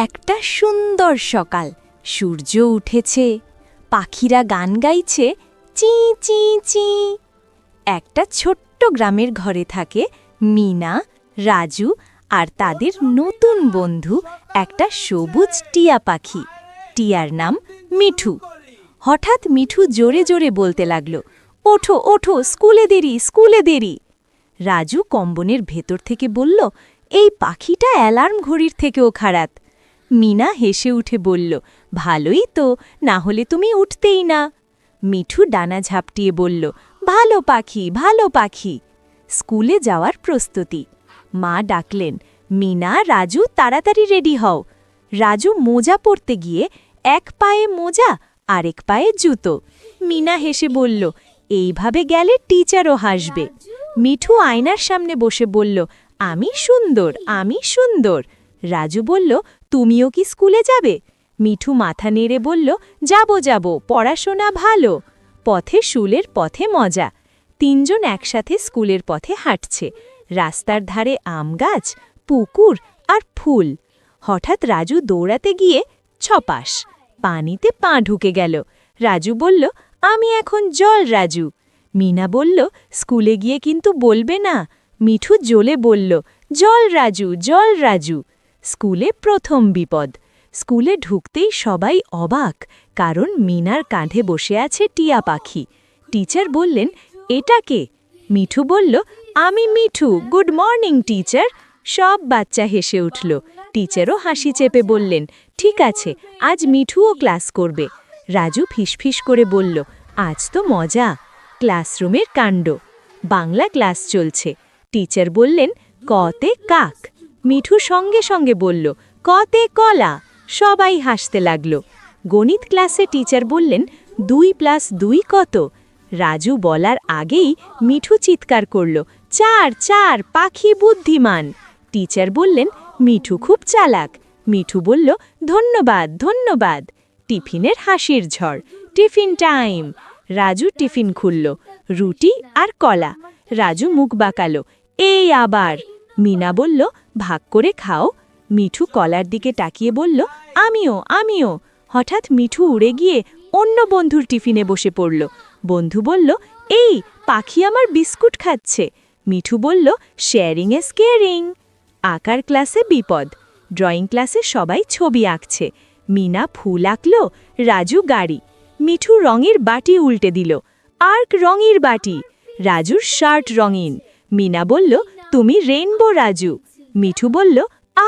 একটা সুন্দর সকাল, সূর্য উঠেছে, পাখিরা গান গাইছে, চি চি চি। একটা ছোট্ট গ্রামের ঘরে থাকে মিনা, রাজু আর তাদের নতুন বন্ধু একটা সবুজ টিয়া পাখি। টিয়ার নাম মিঠু। হঠাৎ মিঠু জোরে জোরে বলতে লাগল, ওঠো ওঠো, স্কুলে দেরি, স্কুলে দেরি। রাজু কম্বনের ভেতর থেকে বলল, এই পাখিটা অ্যালার্ম ঘড়ির থেকেও খারাপ। মিনা হেসে উঠে বলল, ভালোই তো, না হলে তুমি উঠতেই না। মিঠু ডানা ঝাপটিয়ে বলল, ভালো পাখি, ভালো পাখি। স্কুলে যাওয়ার প্রস্তুতি। মা ডাকলেন, মিনা, রাজু, তাড়াতাড়ি রেডি হও। রাজু মোজা পরতে গিয়ে এক পায়ে মোজা, আরেক পায়ে জুতো। মিনা হেসে বলল, এইভাবে গেলে টিচারও হাসবে। মিঠু আয়নার সামনে বসে বলল, আমি সুন্দর, আমি সুন্দর। রাজু বলল, তুমিও কি স্কুলে যাবে? মিঠু মাথা নেড়ে বলল, যাব যাব, পড়াশোনা ভালো। পথে শুলের পথে মজা। তিনজন একসাথে স্কুলের পথে হাঁটছে। রাস্তার ধারে আম গাছ, পুকুর আর ফুল। হঠাৎ রাজু দৌড়াতে গিয়ে ছপাস, পানিতে পা ঢুকে গেল। রাজু বলল, আমি এখন জল রাজু। মিনা বলল, স্কুলে গিয়ে কিন্তু বলবে না। মিঠু জ্বলে বলল, জল রাজু, জল রাজু। স্কুলে প্রথম বিপদ। স্কুলে ঢুকতেই সবাই অবাক, কারণ মিনার কাঁধে বসে আছে টিয়া পাখি। টিচার বললেন, এটা কে? মিঠু বলল, আমি মিঠু, গুড মর্নিং টিচার। সব বাচ্চা হেসে উঠল। টিচারও হাসি চেপে বললেন, ঠিক আছে, আজ মিঠুও ক্লাস করবে। রাজু ফিসফিস করে বলল, আজ তো মজা। ক্লাসরুমের কাণ্ড। বাংলা ক্লাস চলছে। টিচার বললেন, কতে কাক। মিঠু সঙ্গে সঙ্গে বলল, কতে কলা। সবাই হাসতে লাগল। গণিত ক্লাসে টিচার বললেন, 2 + 2 কত? রাজু বলার আগেই মিঠু চিৎকার করল, 4 4, পাখি বুদ্ধিমান। টিচার বললেন, মিঠু খুব চালাক। মিঠু বলল, ধন্যবাদ ধন্যবাদ। টিফিনের হাসির ঝড়। Tiffin time. রাজু টিফিন খুলল, রুটি আর কলা। রাজু মুখ বাঁকালো, এই আবার। মিনা বলল, ভাগ করে খাও। মিঠু কলার দিকে তাকিয়ে বলল, আমিও আমিও। হঠাৎ মিঠু উড়ে গিয়ে অন্য বন্ধুর টিফিনে বসে পড়ল। বন্ধু বলল, এই পাখি আমার বিস্কুট খাচ্ছে। মিঠু বলল, শেয়ারিং ইজ কেয়ারিং। আঁকার ক্লাসে বিপদ। ড্রয়িং ক্লাসে সবাই ছবি আঁকছে। মিনা ফুল আঁকল, রাজু গাড়ি। মিঠু রঙের বাটি উল্টে দিল, আর্ক রঙের বাটি। রাজুর শার্ট রঙিন। মিনা বলল, তুমি রেইনবো রাজু। মিঠু বলল,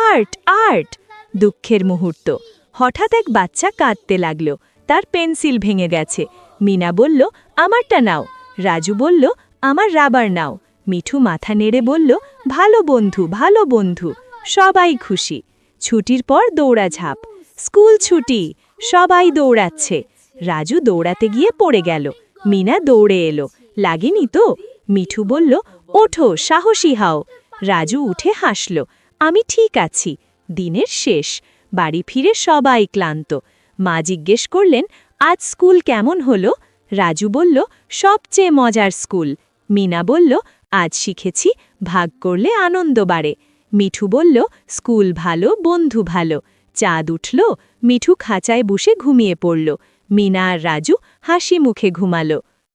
আর্ট আর্ট। দুঃখের মুহূর্ত। হঠাৎ এক বাচ্চা কাঁদতে লাগল, তার পেন্সিল ভেঙে গেছে। মিনা বলল, আমারটা নাও। রাজু বলল, আমার রাবার নাও। মিঠু মাথা নেড়ে বলল, ভালো বন্ধু, ভালো বন্ধু। সবাই খুশি। ছুটির পর দৌড়াঝাঁপ। স্কুল ছুটি। সবাই দৌড়াচ্ছে। রাজু দৌড়াতে গিয়ে পড়ে গেল। মিনা দৌড়ে এলো, লাগেনি তো? মিঠু বলল, ওঠো, সাহসী হও। রাজু উঠে হাসল, আমি ঠিক আছি। দিনের শেষ। বাড়ি ফিরে সবাই ক্লান্ত। মা জিজ্ঞেস করলেন, আজ স্কুল কেমন হলো? রাজু বলল, সবচেয়ে মজার স্কুল। মিনা বলল, আজ শিখেছি ভাগ করলে আনন্দ বাড়ে। মিঠু বলল, স্কুল ভালো, বন্ধু ভালো। চাঁদ উঠল, মিঠু খাঁচায় বসে ঘুমিয়ে পড়ল। মিনা আর রাজু হাসি মুখে ঘুমালো।